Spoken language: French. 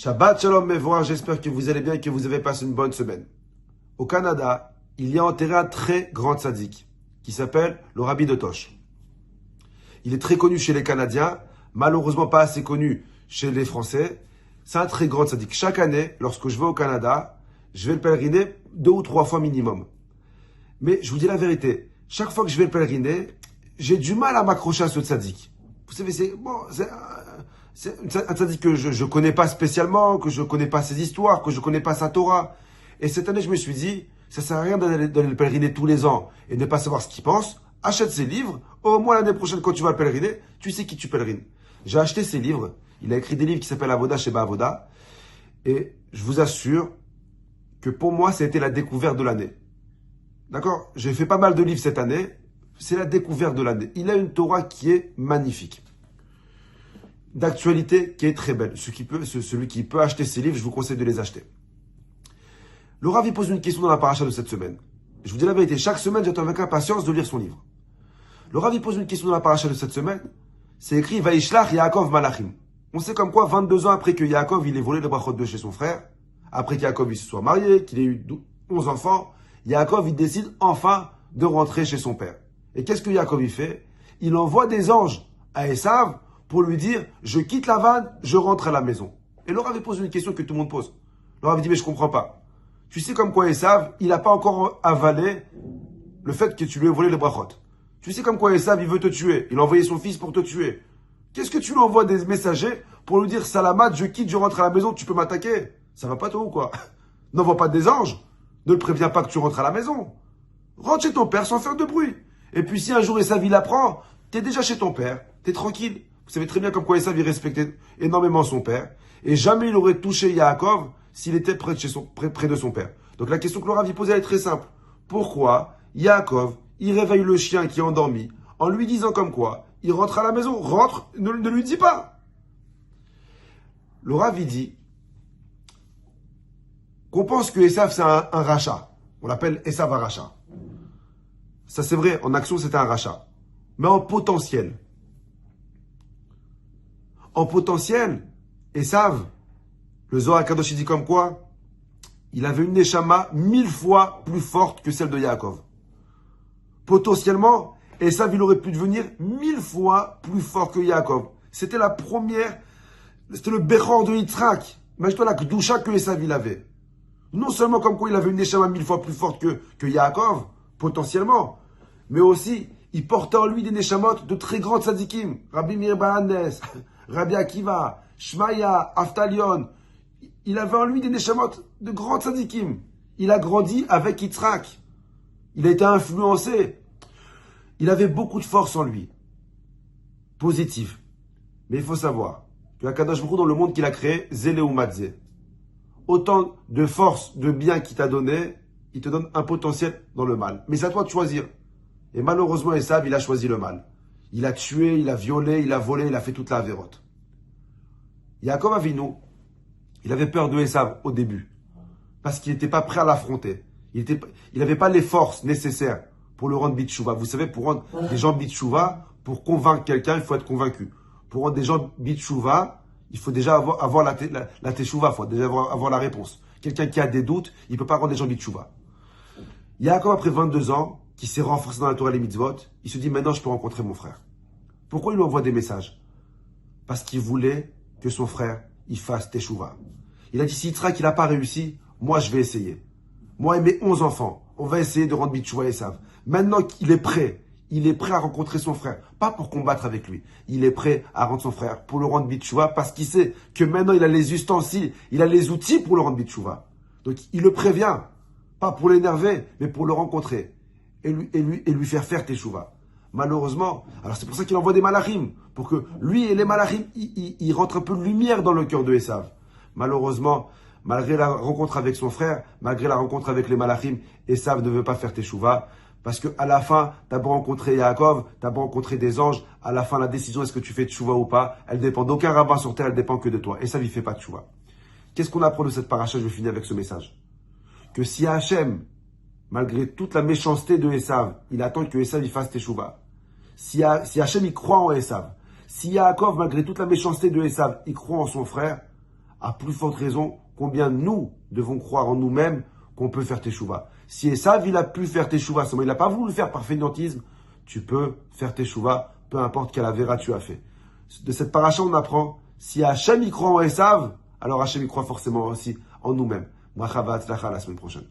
Shabbat Shalom Mevorach, j'espère que vous allez bien et que vous avez passé une bonne semaine. Au Canada, il y a enterré un très grand tzaddik qui s'appelle le Rabbi de Tosh. Il est très connu chez les Canadiens, malheureusement pas assez connu chez les Français. C'est un très grand tzaddik. Chaque année, lorsque je vais au Canada, je vais le pèleriner 2 ou 3 fois minimum. Mais je vous dis la vérité, chaque fois que je vais le pèleriner, j'ai du mal à m'accrocher à ce tzaddik. Vous savez, c'est un tzaddik que je connais pas spécialement, que je connais pas ses histoires, que je connais pas sa Torah. Et cette année, je me suis dit, ça sert à rien d'aller le pèleriner tous les ans et de ne pas savoir ce qu'il pense. Achète ses livres. Au moins l'année prochaine, quand tu vas le pèleriner, tu sais qui tu pèlerines. J'ai acheté ses livres. Il a écrit des livres qui s'appellent Avoda Sheba Avoda. Et je vous assure que pour moi, ça a été la découverte de l'année. D'accord? J'ai fait pas mal de livres cette année. C'est la découverte de l'année. Il a une Torah qui est magnifique. D'actualité qui est très belle. Celui qui peut acheter ces livres, je vous conseille de les acheter. Le Rav pose une question dans la paracha de cette semaine. Je vous dis la vérité, chaque semaine, j'attends avec impatience de lire son livre. Le Rav pose une question dans la paracha de cette semaine. C'est écrit Vaishlach Yaakov Malachim. On sait comme quoi, 22 ans après que Yaakov il ait volé le brachot de chez son frère, après qu'Yaakov il se soit marié, qu'il ait eu 11 enfants, Yaakov il décide enfin de rentrer chez son père. Et qu'est-ce que Yaakov il fait? Il envoie des anges à Esav pour lui dire je quitte la vanne, je rentre à la maison. Et le Rav pose une question que tout le monde pose. Le Rav dit mais je comprends pas. Tu sais comme quoi Esav, il n'a pas encore avalé le fait que tu lui aies volé les brachot. Tu sais comme quoi Esav, il veut te tuer. Il a envoyé son fils pour te tuer. Qu'est-ce que tu lui envoies des messagers pour lui dire Salamat, je quitte, je rentre à la maison, tu peux m'attaquer? Ça va pas toi ou quoi? N'envoie pas des anges. Ne le préviens pas que tu rentres à la maison. Rentre chez ton père sans faire de bruit. Et puis si un jour Esav il apprend, t'es déjà chez ton père, t'es tranquille. Vous savez très bien comme quoi Esav il respectait énormément son père. Et jamais il aurait touché Yaakov s'il était près de son père. Donc la question que le Rav posait est très simple. Pourquoi Yaakov, il réveille le chien qui est endormi en lui disant comme quoi il rentre à la maison? Rentre, ne lui dis pas. Le Rav dit qu'on pense que Esav c'est un rachat. On l'appelle Esav un rachat. Ça c'est vrai, en action c'était un rachat. Mais en potentiel, Esav, le Zohar Kadosh dit comme quoi il avait une neshama 1000 fois plus forte que celle de Yaakov. Potentiellement, Esav il aurait pu devenir 1000 fois plus fort que Yaakov. C'était la première, c'était le Bechor de Yitzhak. Imagine-toi la Kedusha que Esav il avait. Non seulement comme quoi il avait une neshama 1000 fois plus forte que Yaakov, potentiellement, mais aussi il portait en lui des neshamot de très grands tzadikim. Rabbi Meir Bahannes, Rabbi Akiva, Shmaya, Aftalion. Il avait en lui des neshamot de grands tzadikim. Il a grandi avec Yitzhak. Il a été influencé. Il avait beaucoup de force en lui. Positive. Mais il faut savoir que Akadosh Baruch Hu, dans le monde qu'il a créé, Zélé ou Matzé. Autant de force, de bien qu'il t'a donné, il te donne un potentiel dans le mal. Mais c'est à toi de choisir. Et malheureusement, Esav, il a choisi le mal. Il a tué, il a violé, il a volé, il a fait toute la avérote. Yaakov Avinu, il avait peur de Esav au début. Parce qu'il n'était pas prêt à l'affronter. Il n'avait pas les forces nécessaires pour le rendre bitchouva. Vous savez, pour rendre des gens bitchouva, pour convaincre quelqu'un, il faut être convaincu. Pour rendre des gens bitchouva, il faut déjà avoir la teshuva, il faut déjà avoir la réponse. Quelqu'un qui a des doutes, il ne peut pas rendre des gens bitchouva. Yaakov, après 22 ans, qui s'est renforcé dans la Torah et les mitzvot, il se dit maintenant je peux rencontrer mon frère. Pourquoi il lui envoie des messages? Parce qu'il voulait que son frère, il fasse teshuva. Il a dit si Yitzhak il n'a pas réussi, moi je vais essayer. Moi et mes 11 enfants, on va essayer de rendre bitchouva Esav. Maintenant qu'il est prêt à rencontrer son frère, pas pour combattre avec lui. Il est prêt à rendre son frère, pour le rendre bitchouva, parce qu'il sait que maintenant il a les ustensiles, il a les outils pour le rendre bitchouva. Donc il le prévient, pas pour l'énerver, mais pour le rencontrer et lui faire faire teshuva. Malheureusement, alors c'est pour ça qu'il envoie des malachim, pour que lui et les malachim, ils rentrent un peu de lumière dans le cœur de Esav. Malheureusement, malgré la rencontre avec son frère, malgré la rencontre avec les malachim, Esav ne veut pas faire teshuva. Parce qu'à la fin, tu as beau rencontrer Yaakov, tu as beau rencontrer des anges, à la fin, la décision, est-ce que tu fais teshuva ou pas, elle dépend d'aucun rabbin sur terre, elle dépend que de toi. Esav, il ne fait pas teshuva. Qu'est-ce qu'on apprend de cette paracha? Je vais finir avec ce message. Que si Hachem, malgré toute la méchanceté de Esav, il attend que Esav il fasse teshuva. Si Hachem, il croit en Esav. Si Yaakov, malgré toute la méchanceté de Esav, il croit en son frère, à plus forte raison, combien nous devons croire en nous-mêmes qu'on peut faire teshuva. Si Esav, il a pu faire teshuva, seulement il n'a pas voulu le faire par fainéantisme, tu peux faire teshuva, peu importe quelle avéra tu as fait. De cette paracha, on apprend, si Hachem y croit en Esav, alors Hachem y croit forcément aussi en nous-mêmes. Bracha v'atzlacha la semaine prochaine.